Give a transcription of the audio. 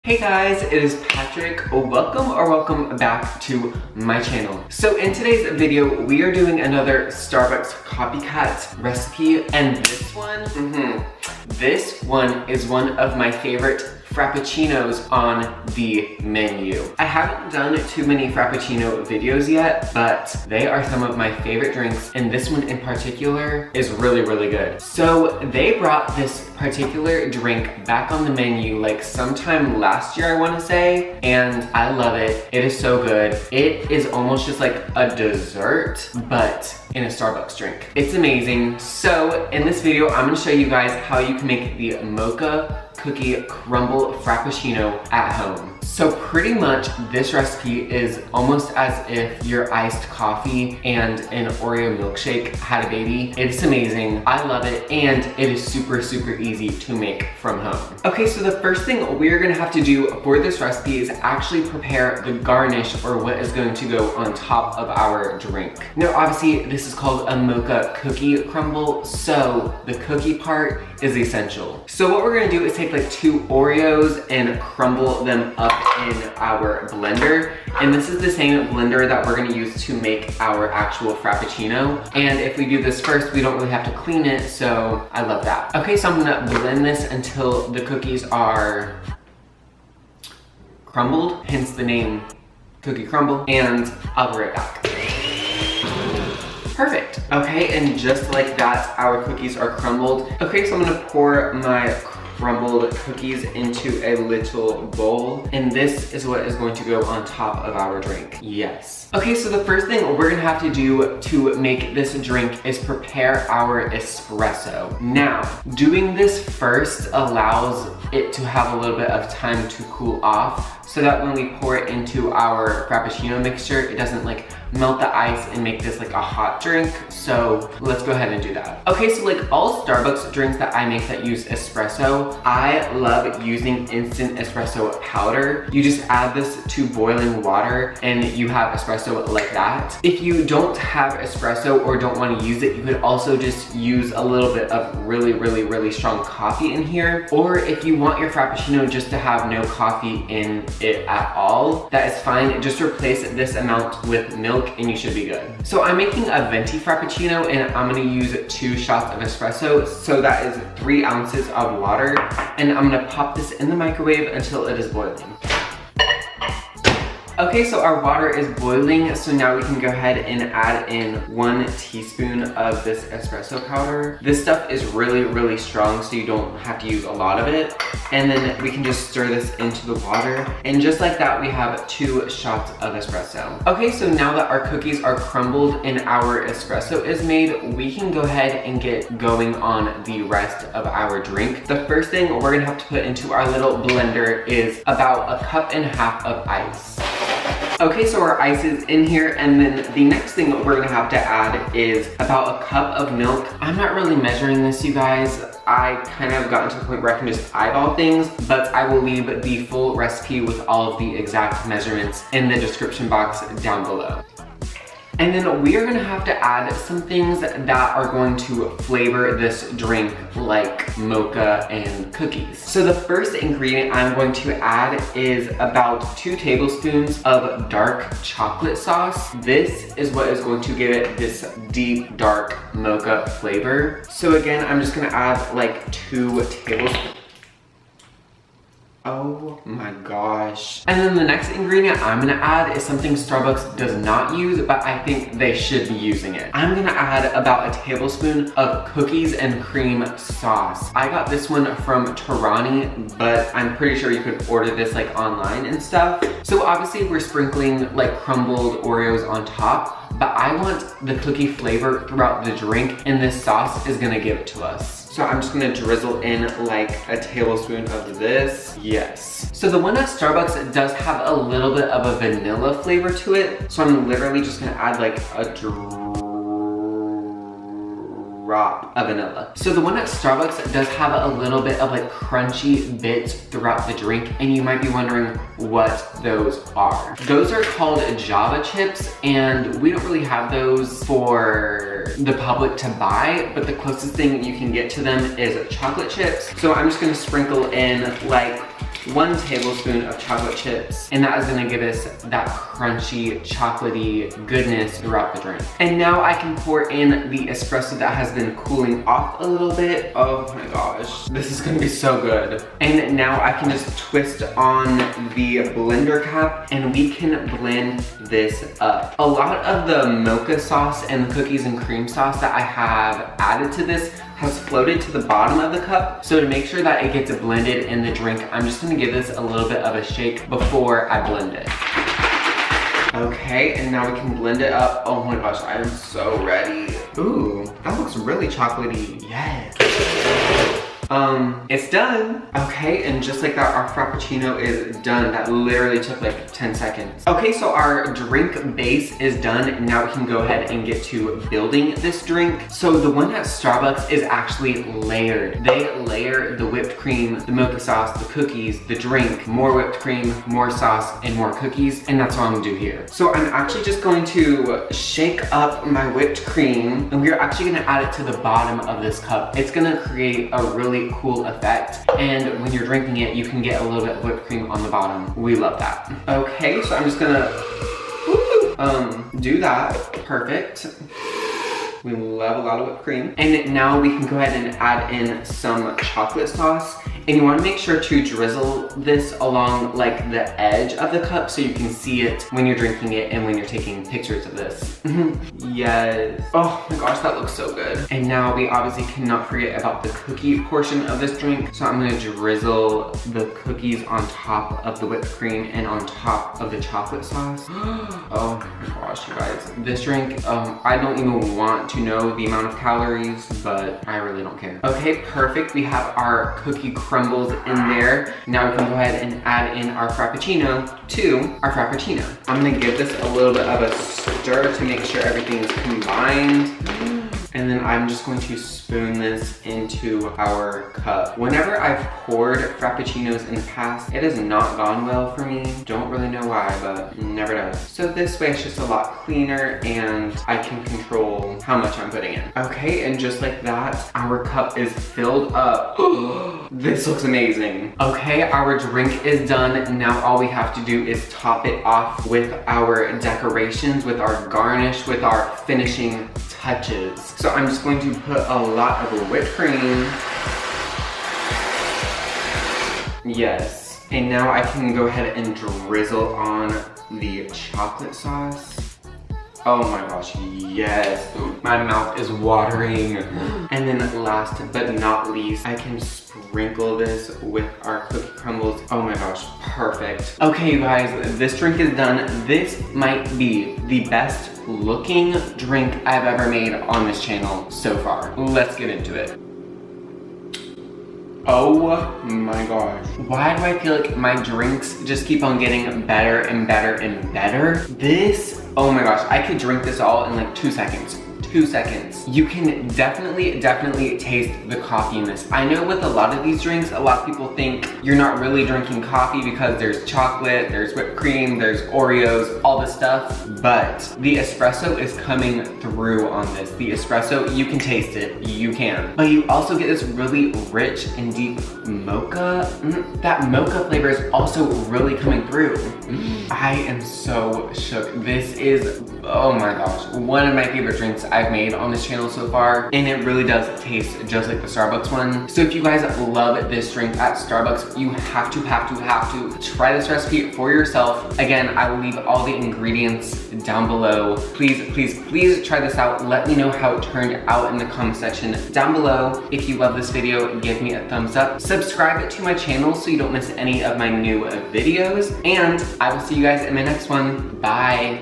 Hey guys, it is Patrick. Welcome back to my channel. So in today's video, we are doing another Starbucks copycat recipe, and this one is one of my favorite Frappuccinos on the menu. I haven't done too many Frappuccino videos yet, but they are some of my favorite drinks, and this one in particular is really, really good. So they brought this particular drink back on the menu like sometime last year, I want to say, and I love it. It is so good. It is almost just like a dessert, but in a Starbucks drink. It's amazing. So in this video, I'm going to show you guys how you can make the Mocha cookie crumble frappuccino at home. So pretty much this recipe is almost as if your iced coffee and an Oreo milkshake had a baby. It's amazing. I love it, and it is super, super easy to make from home. Okay, so the first thing we're gonna have to do for this recipe is actually prepare the garnish, or what is going to go on top of our drink. Now, obviously, this is called a mocha cookie crumble, so the cookie part is essential. So what we're gonna do is take like 2 Oreos and crumble them up in our blender. And this is the same blender that we're gonna use to make our actual Frappuccino. And if we do this first, we don't really have to clean it, so I love that. Okay, so I'm gonna blend this until the cookies are crumbled, hence the name Cookie Crumble, and I'll be right back. Perfect. Okay, and just like that, our cookies are crumbled. Okay, so I'm gonna pour my crumbled cookies into a little bowl, and this is what is going to go on top of our drink. Yes. Okay, so the first thing we're gonna have to do to make this drink is prepare our espresso. Now, doing this first allows it to have a little bit of time to cool off, so that when we pour it into our Frappuccino mixture, it doesn't like melt the ice and make this like a hot drink. So let's go ahead and do that. Okay, so like all Starbucks drinks that I make that use espresso, I love using instant espresso powder. You just add this to boiling water and you have espresso like that. If you don't have espresso or don't want to use it, you could also just use a little bit of really, really, really strong coffee in here. Or if you want your Frappuccino just to have no coffee in it at all, that is fine. Just replace this amount with milk and you should be good. So I'm making a venti Frappuccino, and I'm gonna use 2 shots of espresso. So that is 3 ounces of water, and I'm gonna pop this in the microwave until it is boiling. Okay, so our water is boiling, so now we can go ahead and add in 1 teaspoon of this espresso powder. This stuff is really, really strong, so you don't have to use a lot of it. And then we can just stir this into the water. And just like that, we have 2 shots of espresso. Okay, so now that our cookies are crumbled and our espresso is made, we can go ahead and get going on the rest of our drink. The first thing we're gonna have to put into our little blender is about 1.5 cups of ice. Okay, so our ice is in here, and then the next thing we're gonna have to add is about 1 cup of milk. I'm not really measuring this, you guys. I kind of gotten to the point where I can just eyeball things, but I will leave the full recipe with all of the exact measurements in the description box down below. And then we are gonna have to add some things that are going to flavor this drink, like mocha and cookies. So the first ingredient I'm going to add is about 2 tablespoons of dark chocolate sauce. This is what is going to give it this deep, dark mocha flavor. So again, I'm just gonna add like 2 tablespoons. Oh my gosh. And then the next ingredient I'm gonna add is something Starbucks does not use, but I think they should be using it. I'm gonna add about 1 tablespoon of cookies and cream sauce. I got this one from Tarani, but I'm pretty sure you could order this like online and stuff. So obviously we're sprinkling like crumbled Oreos on top, but I want the cookie flavor throughout the drink, and this sauce is gonna give it to us. So I'm just gonna drizzle in like 1 tablespoon of this. Yes. So the one at Starbucks does have a little bit of a vanilla flavor to it. So I'm literally just gonna add like a drop of vanilla. So the one at Starbucks does have a little bit of like crunchy bits throughout the drink, and you might be wondering what those are. Those are called Java chips, and we don't really have those for the public to buy, but the closest thing you can get to them is chocolate chips. So I'm just gonna sprinkle in like 1 tablespoon of chocolate chips, and that is gonna give us that crunchy, chocolatey goodness throughout the drink. And now I can pour in the espresso that has been cooling off a little bit. Oh my gosh, this is gonna be so good. And now I can just twist on the blender cap and we can blend this up. A lot of the mocha sauce and the cookies and cream sauce that I have added to this has floated to the bottom of the cup. So to make sure that it gets blended in the drink, I'm just gonna give this a little bit of a shake before I blend it. Okay, and now we can blend it up. Oh my gosh, I am so ready. Ooh, that looks really chocolatey. Yes. It's done. Okay, and just like that, our Frappuccino is done. That literally took like 10 seconds. Okay, so our drink base is done. Now we can go ahead and get to building this drink. So the one at Starbucks is actually layered. They layer the whipped cream, the mocha sauce, the cookies, the drink, more whipped cream, more sauce, and more cookies, and that's what I'm gonna do here. So I'm actually just going to shake up my whipped cream, and we're actually gonna add it to the bottom of this cup. It's gonna create a really cool effect, and when you're drinking it, you can get a little bit of whipped cream on the bottom. We love that. Okay, so I'm just gonna do that. Perfect. We love a lot of whipped cream. And now we can go ahead and add in some chocolate sauce. And you wanna make sure to drizzle this along like the edge of the cup so you can see it when you're drinking it and when you're taking pictures of this. Yes. Oh my gosh, that looks so good. And now we obviously cannot forget about the cookie portion of this drink. So I'm gonna drizzle the cookies on top of the whipped cream and on top of the chocolate sauce. Oh my gosh, you guys. This drink, I don't even want to know the amount of calories, but I really don't care. Okay, perfect. We have our cookie crumbles in there. Now we can go ahead and add in our Frappuccino to our Frappuccino. I'm gonna give this a little bit of a stir to make sure everything is combined. And then I'm just going to spoon this into our cup. Whenever I've poured Frappuccinos in the past, it has not gone well for me. Don't really know why, but never does. So this way it's just a lot cleaner and I can control how much I'm putting in. Okay, and just like that, our cup is filled up. This looks amazing. Okay, our drink is done. Now all we have to do is top it off with our decorations, with our garnish, with our finishing touches. So I'm just going to put a lot of whipped cream. Yes. And now I can go ahead and drizzle on the chocolate sauce. Oh my gosh, yes. My mouth is watering. And then last but not least, I can sprinkle this with our cookie crumbles. Oh my gosh, perfect. Okay, you guys, this drink is done. This might be the best looking drink I've ever made on this channel so far. Let's get into it. Oh my gosh. Why do I feel like my drinks just keep on getting better and better and better? This, oh my gosh, I could drink this all in like 2 seconds. 2 seconds. You can definitely taste the coffee in this. I know with a lot of these drinks, a lot of people think you're not really drinking coffee because there's chocolate, there's whipped cream, there's Oreos, all this stuff, but the espresso is coming through on this. The espresso, you can taste it, you can. But you also get this really rich and deep mocha. That mocha flavor is also really coming through. I am so shook. This is, oh my gosh, one of my favorite drinks I've made on this channel so far, and it really does taste just like the Starbucks one. So if you guys love this drink at Starbucks, you have to try this recipe for yourself. Again, I will leave all the ingredients down below. Please try this out. Let me know how it turned out in the comment section down below. If you love this video, give me a thumbs up. Subscribe to my channel so you don't miss any of my new videos, and I will see you guys in my next one. Bye.